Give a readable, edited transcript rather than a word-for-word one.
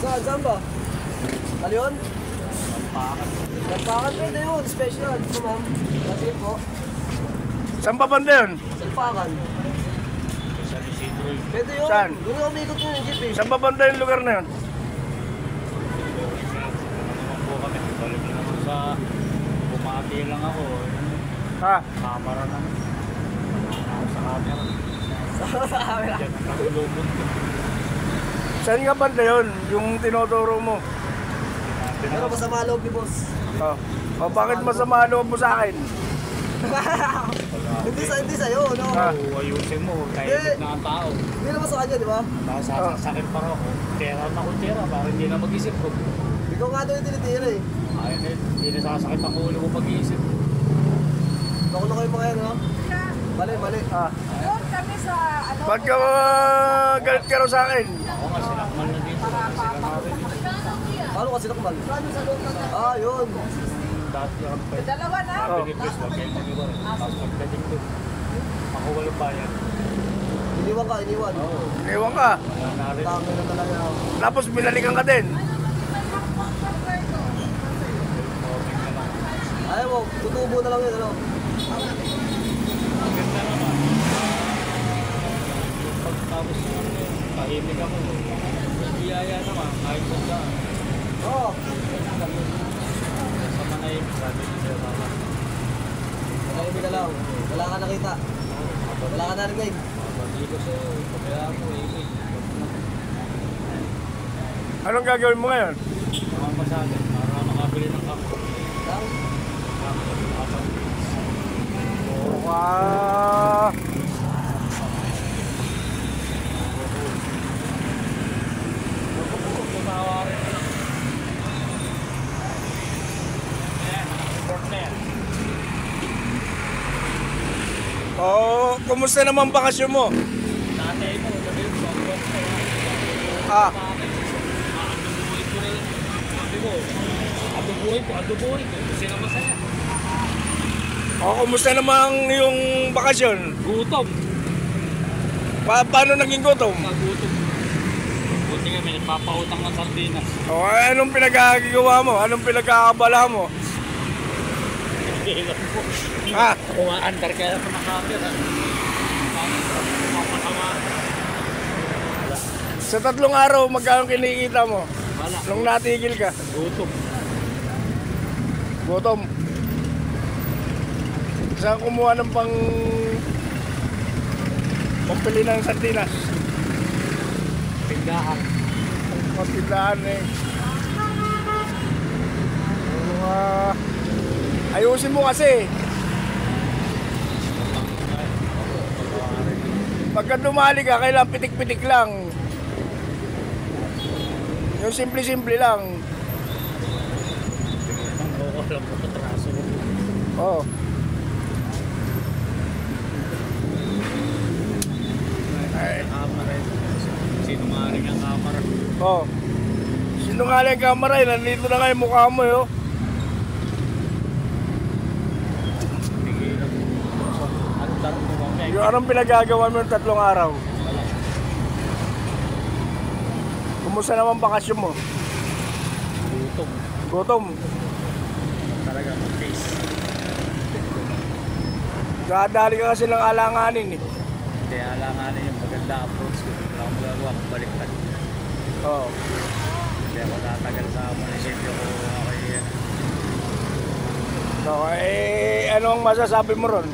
Saan ba? Alyon? Salpakan pwede yun, special. Ito ma'am. Kasi po. Saan pa banda yun? Salpakan. Pwede yun. Saan? Doon yung umikot yun yung jeep eh. Saan pa banda yung lugar na yun? Balik naman sa bumati lang ako. Ha? Kamera na. Sa camera. Sa camera. Diyan ang lumot. Saan nga banda yun? Yung tinuturo mo? Pero masama loob ni boss. Oh. Oh, bakit masama loob mo sa akin? Hindi sa'yo, no? Ah. Ayusin mo. Tahimik na ang tao. Hindi naman sa kanya, di ba? Sasaksakin pa ako. Tera na kung tera para hindi na mag-isip ko. Ikaw nga daw yung tinitira eh. Ayun eh. Hindi na sasakit ang ulo ko pag-iisip. Bako na kayo mga yan, no? Mali. Ah. Doon kami sa ano. Pagka galit ka raw sa akin. Ako nga sinakmal na dito. Sila na rin. Paano kasi nakmal? Ah, yun. Dati ako pa. Dalawa na. Oh. Sabi ni Chris, wag kayong mag-iwa rin. Tapos pagdating doon. Ako walang bayan. Iniwan ka, iniwan. Oo. Iwan ka. Wala na rin. Tama na talaga. Tapos binalikan ka din. Morning na lang. Ayaw mo, tutubo na lang yun, ano? Ang ganda naman. Yung pagtapos ng ano yun, tahimik ako. Yung biyaya naman, kahit sa daan. Oo. Sa manahimik, sabi ni Sir Mama. Malay na lang. Wala ka nakita. Wala ka narinig. Pabali ko sa'yo, pagkaya mo, imig. Anong gagawin mo ngayon? Sumama sa akin, para makabili ng kapo. Lang. Wow. Tumawa rin. Report na yan. Oh, kumusta naman bakasyon mo? Tatay mo, sabi mo, report na yan. Ah, Adubuhin ko rin. Sabi mo, adubuhin ko. Kasi naman saya. oh, kumusta naman yung bakasyon? Gutom. Paano naging gutom? Magutom. Buti nga, may nagpapautang ng sardinas. Oh, anong pinagkakagawa mo? Anong pinagkakabala mo? Hindi lang po. Ha? Umaandar kaya sa makapir. Sa 3 araw, magkano kinikita mo? Wala. Nung natigil ka? Gutom. Gutom. Saan kumuha ng pampili ng sardinas? Pindahan. Pampindahan eh. Ayusin mo kasi. Pagka dumali ka, kailangan pitik-pitik lang. Yung simple-simple lang. Oo, alam ko patraso ko. Oo. Ay. Kamera. Sinungaling ang kamera. Oo. Sinungaling ang kamera eh. Nandito na nga yung mukha mo eh. Oh. Tigilan mo. Andar mo mamaya. Yung anong pinagagawa mo yung 3 araw? Kumusta naman bakasyon mo? Gutom. Gutom. Talaga mag-face. Dadali ka kasi ng alanganin eh. Kaya alanganin yung maganda approach ko. Wala akong magagawa kung baliktad. Oo. Hindi ako tatagal sa munisipyo ko. Okay yan. So, eh, ano ang masasabi mo ron?